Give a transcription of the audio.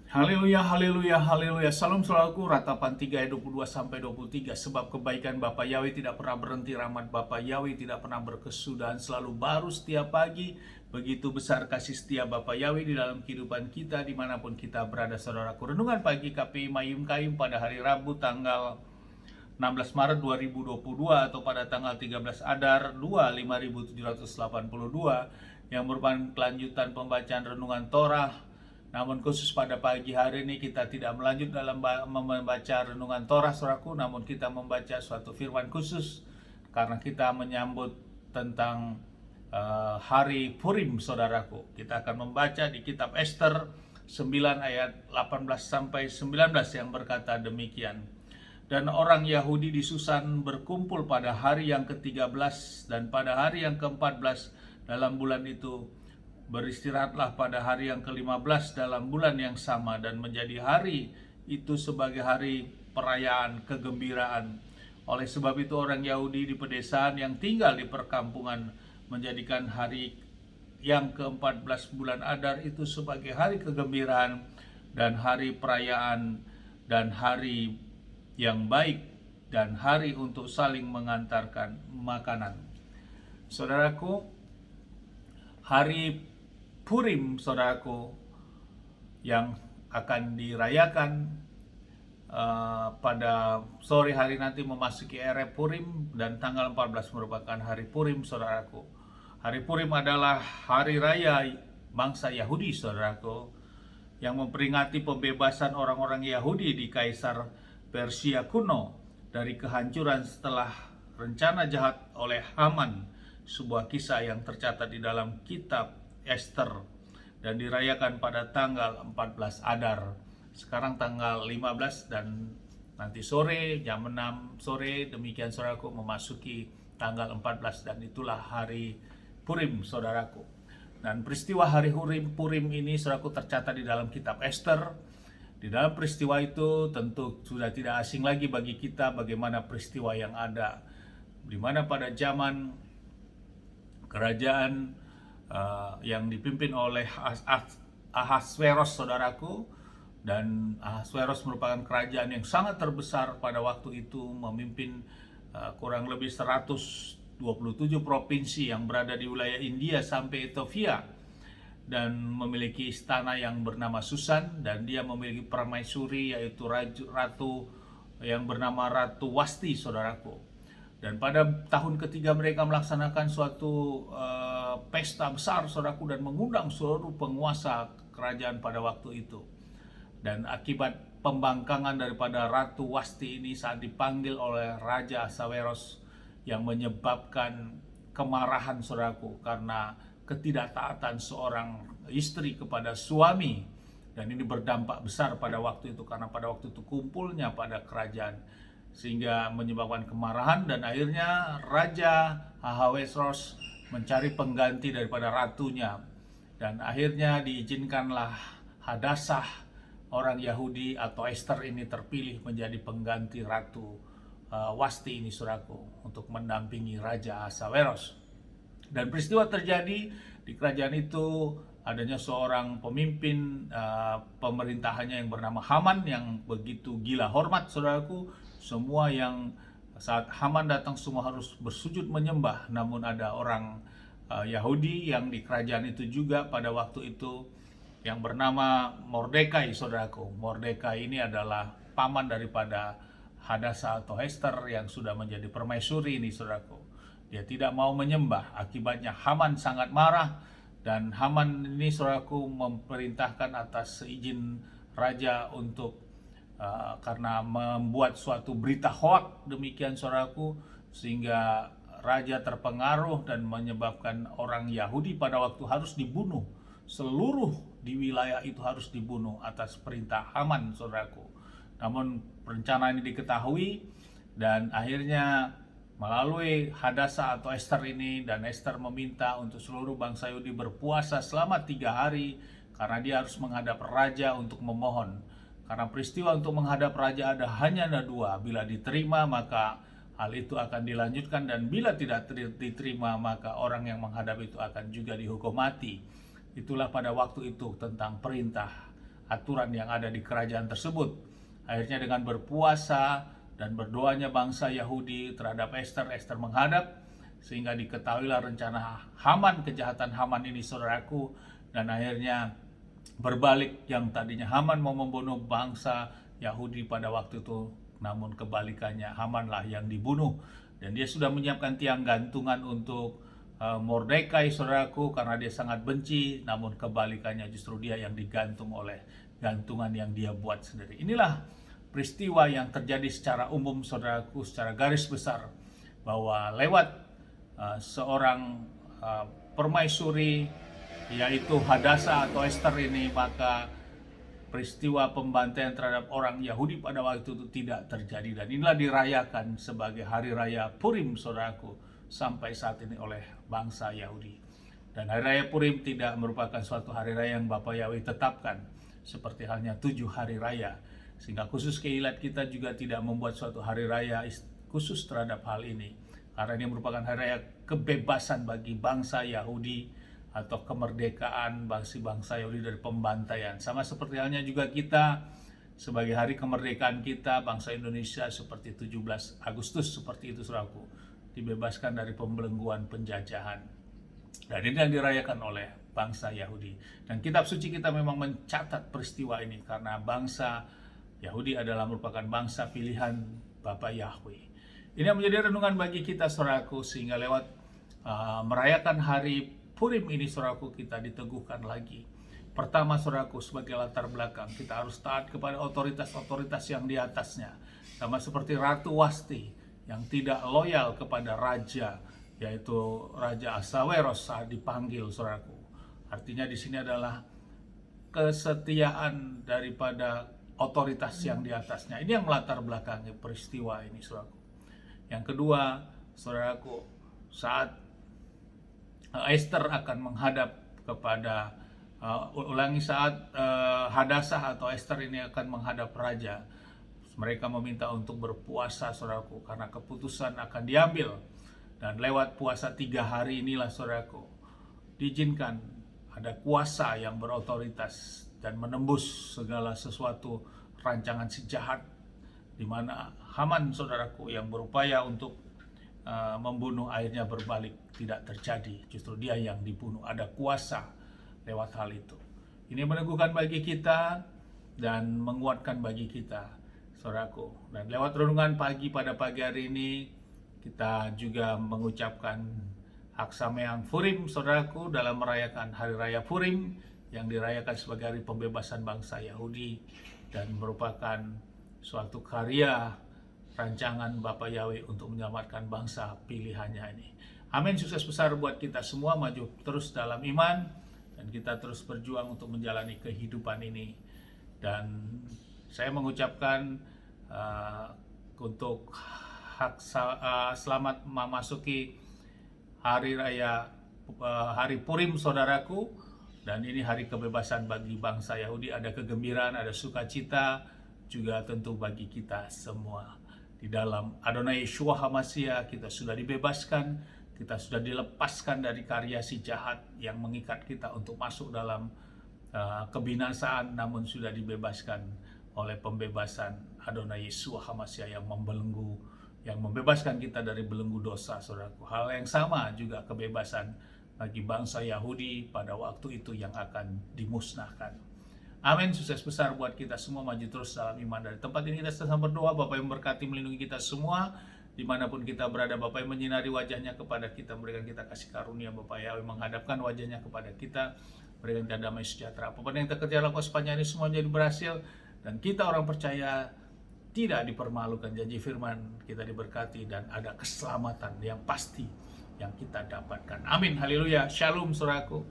Haleluya, haleluya, haleluya. Salam saudaraku, Ratapan 3 ayat 22 sampai 23. Sebab kebaikan Bapa Yahweh tidak pernah berhenti, rahmat Bapa Yahweh tidak pernah berkesudahan, selalu baru setiap pagi. Begitu besar kasih setia Bapa Yahweh di dalam kehidupan kita dimanapun kita berada, saudaraku. Renungan pagi KPI Mayum Kayum pada hari Rabu tanggal 16 Maret 2022 atau pada tanggal 13 Adar 2 5782 yang merupakan kelanjutan pembacaan renungan Torah. Namun khusus pada pagi hari ini kita tidak melanjut dalam membaca renungan Torah, saudaraku, namun kita membaca suatu firman khusus karena kita menyambut tentang hari Purim, saudaraku. Kita akan membaca di kitab Ester 9 ayat 18 sampai 19 yang berkata demikian. Dan orang Yahudi di Susan berkumpul pada hari yang ke-13 dan pada hari yang ke-14 dalam bulan itu. Beristirahatlah pada hari yang ke-15 dalam bulan yang sama dan menjadi hari itu sebagai hari perayaan kegembiraan. Oleh sebab itu orang Yahudi di pedesaan yang tinggal di perkampungan menjadikan hari yang ke-14 bulan Adar itu sebagai hari kegembiraan dan hari perayaan dan hari yang baik dan hari untuk saling mengantarkan makanan. Saudaraku, hari Purim, saudaraku, yang akan dirayakan pada sore hari nanti memasuki era Purim, dan tanggal 14 merupakan hari Purim, saudaraku. Hari Purim adalah hari raya bangsa Yahudi, saudaraku, yang memperingati pembebasan orang-orang Yahudi di Kaisar Persia kuno dari kehancuran setelah rencana jahat oleh Haman, sebuah kisah yang tercatat di dalam kitab Ester dan dirayakan pada tanggal 14 Adar. Sekarang tanggal 15 dan nanti sore jam 6 sore demikian, saudaraku, memasuki tanggal 14 dan itulah hari Purim, saudaraku. Dan peristiwa hari Purim ini, saudaraku, tercatat di dalam kitab Ester. Di dalam peristiwa itu tentu sudah tidak asing lagi bagi kita bagaimana peristiwa yang ada, di mana pada zaman kerajaan yang dipimpin oleh Ahasveros, saudaraku, dan Ahasveros merupakan kerajaan yang sangat terbesar pada waktu itu, memimpin kurang lebih 127 provinsi yang berada di wilayah India sampai Ethiopia, dan memiliki istana yang bernama Susan, dan dia memiliki permaisuri yaitu ratu yang bernama Ratu Wasti, saudaraku. Dan pada tahun ketiga mereka melaksanakan suatu pesta besar, saudaraku, dan mengundang seluruh penguasa kerajaan pada waktu itu. Dan akibat pembangkangan daripada Ratu Wasti ini saat dipanggil oleh Raja Ahasveros, yang menyebabkan kemarahan, saudaraku, karena ketidaktaatan seorang istri kepada suami. Dan ini berdampak besar pada waktu itu karena pada waktu itu kumpulnya pada kerajaan, sehingga menyebabkan kemarahan, dan akhirnya Raja Ahasveros mencari pengganti daripada ratunya, dan akhirnya diizinkanlah Hadassah orang Yahudi atau Esther ini terpilih menjadi pengganti Ratu Wasti ini, saudaraku, untuk mendampingi Raja Ahasveros. Dan peristiwa terjadi di kerajaan itu, adanya seorang pemimpin pemerintahannya yang bernama Haman yang begitu gila hormat, saudaraku. Semua yang saat Haman datang semua harus bersujud menyembah. Namun ada orang Yahudi yang di kerajaan itu juga pada waktu itu yang bernama Mordekai, saudaraku. Mordekai ini adalah paman daripada Hadassah atau Esther yang sudah menjadi permaisuri ini, saudaraku. Dia tidak mau menyembah. Akibatnya Haman sangat marah, dan Haman ini, saudaraku, memerintahkan atas izin raja untuk karena membuat suatu berita hoak demikian, saudaraku, sehingga raja terpengaruh dan menyebabkan orang Yahudi pada waktu harus dibunuh. Seluruh di wilayah itu harus dibunuh atas perintah Haman, saudaraku. Namun rencana ini diketahui, dan akhirnya melalui Hadassah atau Esther ini, dan Esther meminta untuk seluruh bangsa Yahudi berpuasa selama 3 hari karena dia harus menghadap raja untuk memohon. Karena peristiwa untuk menghadap raja hanya ada 2. Bila diterima maka hal itu akan dilanjutkan, dan bila tidak diterima maka orang yang menghadap itu akan juga dihukum mati. Itulah pada waktu itu tentang perintah aturan yang ada di kerajaan tersebut. Akhirnya dengan berpuasa dan berdoanya bangsa Yahudi terhadap Ester, Ester menghadap, sehingga diketahuilah rencana Haman, kejahatan Haman ini saudaraku, dan akhirnya berbalik. Yang tadinya Haman mau membunuh bangsa Yahudi pada waktu itu, namun kebalikannya Hamanlah yang dibunuh. Dan dia sudah menyiapkan tiang gantungan untuk Mordekai saudaraku, karena dia sangat benci, namun kebalikannya justru dia yang digantung oleh gantungan yang dia buat sendiri. Inilah peristiwa yang terjadi secara umum saudaraku, secara garis besar, bahwa lewat seorang permaisuri yaitu Hadasa atau Ester ini, maka peristiwa pembantaian terhadap orang Yahudi pada waktu itu tidak terjadi. Dan inilah dirayakan sebagai hari raya Purim saudaraku sampai saat ini oleh bangsa Yahudi. Dan hari raya Purim tidak merupakan suatu hari raya yang Bapa Yahweh tetapkan seperti halnya 7 hari raya, sehingga khusus Keilat kita juga tidak membuat suatu hari raya khusus terhadap hal ini, karena ini merupakan hari raya kebebasan bagi bangsa Yahudi atau kemerdekaan bangsa Yahudi dari pembantaian. Sama seperti halnya juga kita sebagai hari kemerdekaan kita bangsa Indonesia seperti 17 Agustus seperti itu saudaraku, dibebaskan dari pembelengguan penjajahan. Dan ini yang dirayakan oleh bangsa Yahudi. Dan kitab suci kita memang mencatat peristiwa ini karena bangsa Yahudi adalah merupakan bangsa pilihan Bapa Yahweh. Ini yang menjadi renungan bagi kita saudaraku, sehingga lewat merayakan hari Purim ini saudaraku, kita diteguhkan lagi. Pertama saudaraku, sebagai latar belakang, kita harus taat kepada otoritas-otoritas yang di atasnya. Sama seperti Ratu Wasti yang tidak loyal kepada raja, yaitu Raja Ahasweros saat dipanggil saudaraku. Artinya di sini adalah kesetiaan daripada otoritas yang di atasnya. Ini yang melatar belakangi peristiwa ini saudaraku. Yang kedua saudaraku, saat Ester akan menghadap kepada saat Hadasah atau Ester ini akan menghadap raja, mereka meminta untuk berpuasa saudaraku, karena keputusan akan diambil. Dan lewat puasa 3 hari inilah saudaraku, diizinkan ada kuasa yang berotoritas dan menembus segala sesuatu rancangan si jahat, di mana Haman saudaraku yang berupaya untuk membunuh akhirnya berbalik, tidak terjadi, justru dia yang dibunuh. Ada kuasa lewat hal itu. Ini meneguhkan bagi kita dan menguatkan bagi kita saudaraku. Dan lewat renungan pada pagi hari ini, kita juga mengucapkan Hak Sameang Purim saudaraku, dalam merayakan hari raya Purim yang dirayakan sebagai hari pembebasan bangsa Yahudi, dan merupakan suatu karya rancangan Bapa Yahweh untuk menyelamatkan bangsa pilihannya ini. Amin. Sukses besar buat kita semua, maju terus dalam iman, dan kita terus berjuang untuk menjalani kehidupan ini. Dan saya mengucapkan untuk selamat memasuki hari raya hari Purim saudaraku. Dan ini hari kebebasan bagi bangsa Yahudi. Ada kegembiraan, ada sukacita juga tentu bagi kita semua. Di dalam Adonai Yeshua HaMashiach kita sudah dibebaskan, kita sudah dilepaskan dari karya si jahat yang mengikat kita untuk masuk dalam kebinasaan, namun sudah dibebaskan oleh pembebasan Adonai Yeshua HaMashiach yang membelenggu, yang membebaskan kita dari belenggu dosa saudaraku. Hal yang sama juga kebebasan bagi bangsa Yahudi pada waktu itu yang akan dimusnahkan. Amin. Sukses besar buat kita semua, maju terus dalam iman. Dari tempat ini kita sedang berdoa, Bapak yang memberkati melindungi kita semua dimanapun kita berada. Bapak yang menyinari wajahnya kepada kita, memberikan kita kasih karunia. Bapak Yahweh menghadapkan wajahnya kepada kita, berikan kita damai sejahtera. Apapun yang kita kerja lakukan sepanjang ini semua jadi berhasil, dan kita orang percaya tidak dipermalukan. Janji firman kita diberkati dan ada keselamatan yang pasti yang kita dapatkan. Amin. Haleluya. Shalom saudaraku.